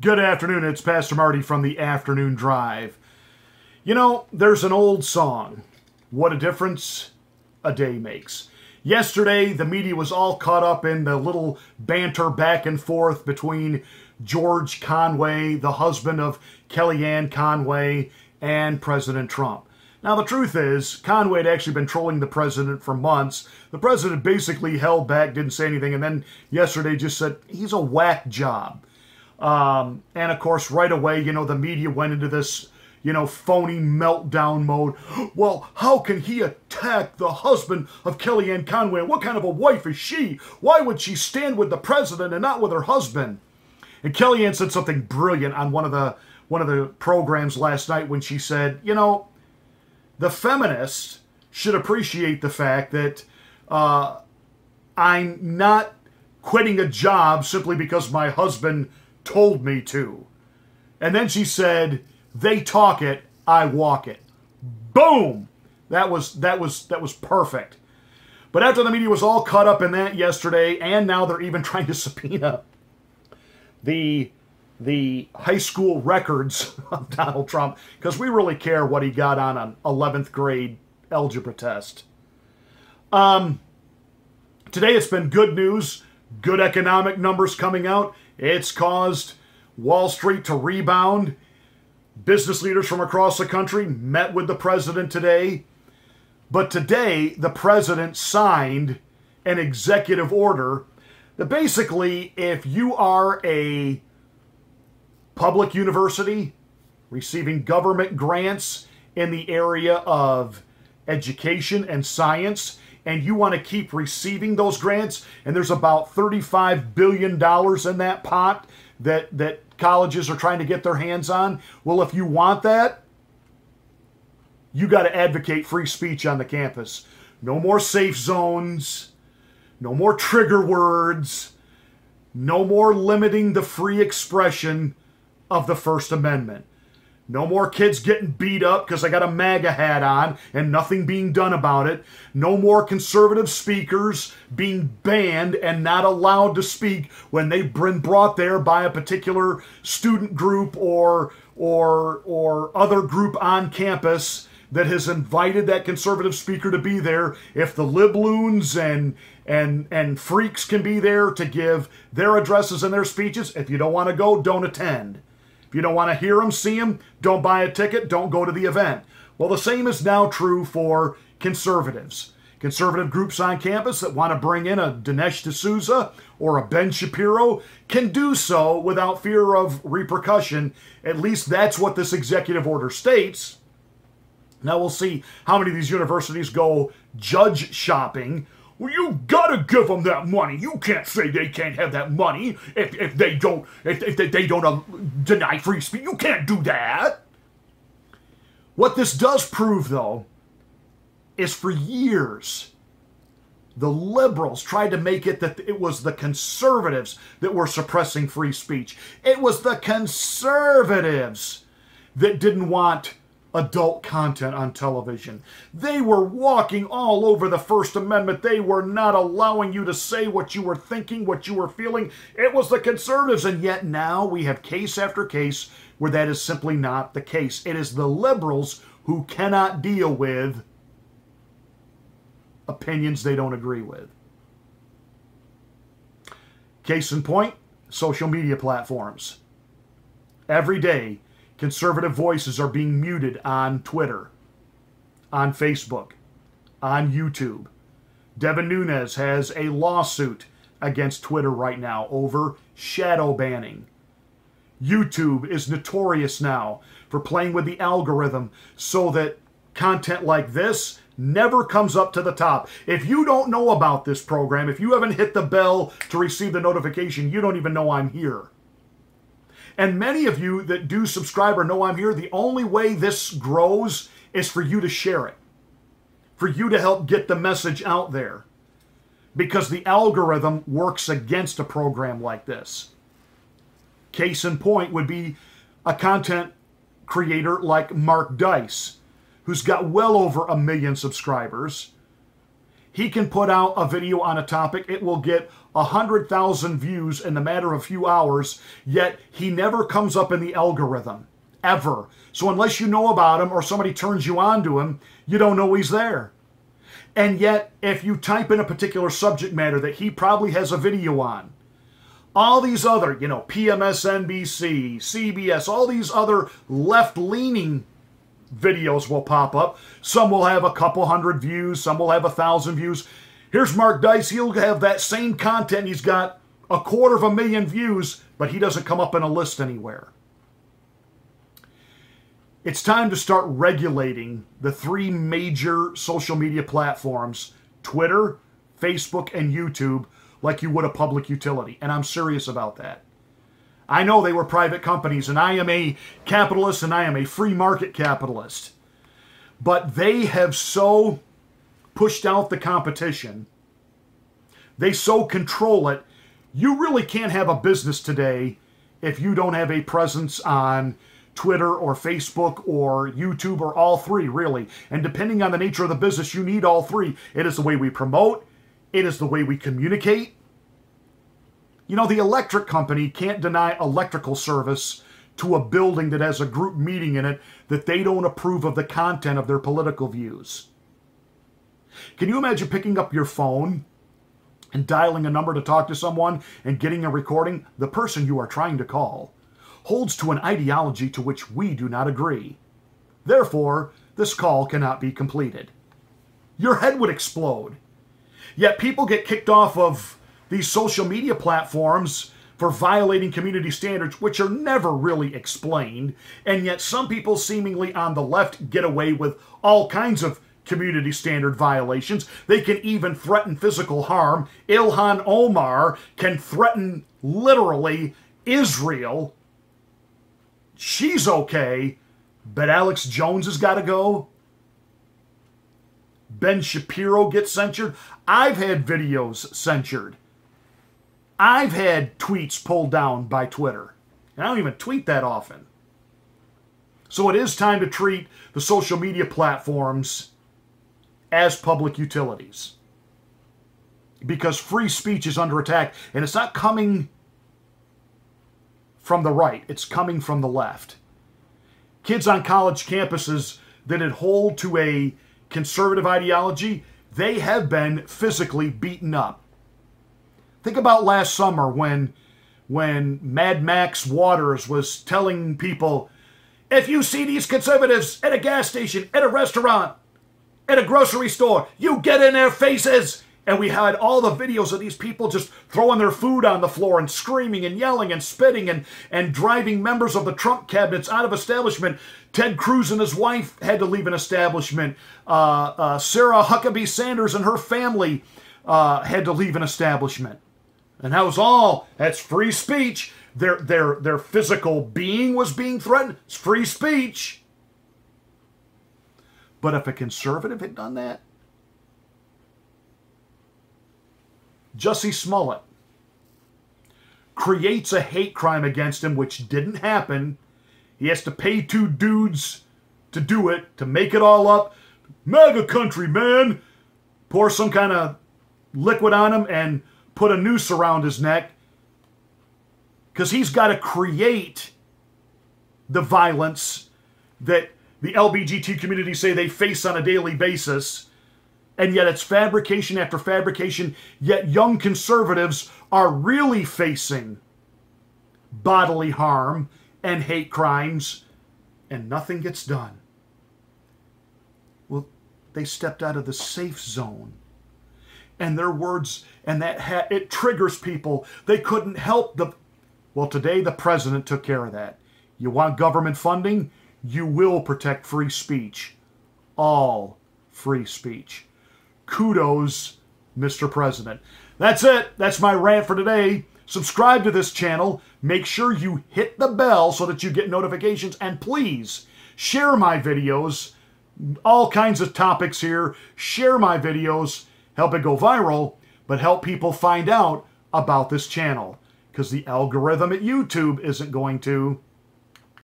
Good afternoon, it's Pastor Marty from the Afternoon Drive. You know, there's an old song, what a difference a day makes. Yesterday, the media was all caught up in the little banter back and forth between George Conway, the husband of Kellyanne Conway, and President Trump. Now, the truth is, Conway had actually been trolling the president for months. The president basically held back, didn't say anything, and then yesterday just said, he's a whack job. And of course, right away, the media went into this, phony meltdown mode. Well, how can he attack the husband of Kellyanne Conway? What kind of a wife is she? Why would she stand with the president and not with her husband? And Kellyanne said something brilliant on one of the programs last night when she said, the feminists should appreciate the fact that I'm not quitting a job simply because my husband told me to. And then she said, they talk it, I walk it. Boom! That was perfect. But after the media was all caught up in that yesterday, and now they're even trying to subpoena the high school records of Donald Trump, because we really care what he got on an 11th grade algebra test. Today it's been good news, good economic numbers coming out. It's caused Wall Street to rebound. Business leaders from across the country met with the president today. But today, the president signed an executive order that basically, if you are a public university receiving government grants in the area of education and science, and you want to keep receiving those grants, and there's about $35 billion in that pot that colleges are trying to get their hands on. Well, if you want that, you got to advocate free speech on the campus. No more safe zones, no more trigger words, no more limiting the free expression of the First Amendment. No more kids getting beat up because I got a MAGA hat on and nothing being done about it. No more conservative speakers being banned and not allowed to speak when they've been brought there by a particular student group or other group on campus that has invited that conservative speaker to be there. If the libloons and freaks can be there to give their addresses and their speeches, if you don't want to go, don't attend. If you don't want to hear them, see them, don't buy a ticket, don't go to the event. Well, the same is now true for conservatives. Conservative groups on campus that want to bring in a Dinesh D'Souza or a Ben Shapiro can do so without fear of repercussion. At least that's what this executive order states. Now we'll see how many of these universities go judge shopping. Well, you gotta give them that money. You can't say they can't have that money if they don't deny free speech. You can't do that. What this does prove, though, is for years the liberals tried to make it that it was the conservatives that were suppressing free speech. It was the conservatives that didn't want adult content on television. They were walking all over the First Amendment. They were not allowing you to say what you were thinking, what you were feeling. It was the conservatives, and yet now we have case after case where that is simply not the case. It is the liberals who cannot deal with opinions they don't agree with. Case in point, social media platforms. Every day, conservative voices are being muted on Twitter, on Facebook, on YouTube. Devin Nunes has a lawsuit against Twitter right now over shadow banning. YouTube is notorious now for playing with the algorithm so that content like this never comes up to the top. If you don't know about this program, if you haven't hit the bell to receive the notification, you don't even know I'm here. And many of you that do subscribe or know I'm here, the only way this grows is for you to share it. For you to help get the message out there. Because the algorithm works against a program like this. Case in point would be a content creator like Mark Dice, who's got well over 1 million subscribers. He can put out a video on a topic. It will get 100,000 views in the matter of a few hours, yet he never comes up in the algorithm, ever. So unless you know about him or somebody turns you on to him, you don't know he's there. And yet, if you type in a particular subject matter that he probably has a video on, all these other, PMSNBC, CBS, all these other left-leaning videos will pop up. Some will have a couple hundred views, some will have 1,000 views. Here's Mark Dice, he'll have that same content, he's got 250,000 views, but he doesn't come up in a list anywhere. It's time to start regulating the 3 major social media platforms, Twitter, Facebook, and YouTube, like you would a public utility. And I'm serious about that. I know they were private companies, and I am a capitalist, and I am a free market capitalist. But they have so pushed out the competition, they so control it, you really can't have a business today if you don't have a presence on Twitter or Facebook or YouTube or all 3, really. And depending on the nature of the business, you need all 3. It is the way we promote. It is the way we communicate. The electric company can't deny electrical service to a building that has a group meeting in it that they don't approve of the content of their political views. Can you imagine picking up your phone and dialing a number to talk to someone and getting a recording? The person you are trying to call holds to an ideology to which we do not agree. Therefore, this call cannot be completed. Your head would explode. Yet people get kicked off of these social media platforms for violating community standards, which are never really explained, and yet some people seemingly on the left get away with all kinds of community standard violations. They can even threaten physical harm. Ilhan Omar can threaten literally Israel. She's okay, but Alex Jones has got to go. Ben Shapiro gets censored. I've had videos censored. I've had tweets pulled down by Twitter. And I don't even tweet that often. So it is time to treat the social media platforms as public utilities. Because free speech is under attack, and it's not coming from the right, it's coming from the left. Kids on college campuses that adhere to a conservative ideology, they have been physically beaten up. Think about last summer when Mad Max Waters was telling people, if you see these conservatives at a gas station, at a restaurant, at a grocery store, you get in their faces. And we had all the videos of these people just throwing their food on the floor and screaming and yelling and spitting and driving members of the Trump cabinets out of establishment. Ted Cruz and his wife had to leave an establishment. Sarah Huckabee Sanders and her family had to leave an establishment. And that's free speech. Their physical being was being threatened. It's free speech. But if a conservative had done that, Jussie Smollett creates a hate crime against him, which didn't happen. He has to pay 2 dudes to do it, to make it all up. MAGA country, man! Pour some kind of liquid on him and put a noose around his neck. Because he's got to create the violence that the LGBT community say they face on a daily basis. And yet it's fabrication after fabrication, yet young conservatives are really facing bodily harm and hate crimes, and nothing gets done. Well, they stepped out of the safe zone. And their words, and it triggers people. They couldn't help well, today the president took care of that. You want government funding? You will protect free speech. All free speech. Kudos, Mr. President. That's it. That's my rant for today. Subscribe to this channel. Make sure you hit the bell so that you get notifications. And please, share my videos. All kinds of topics here. Share my videos. Help it go viral, but help people find out about this channel. Because the algorithm at YouTube isn't going to.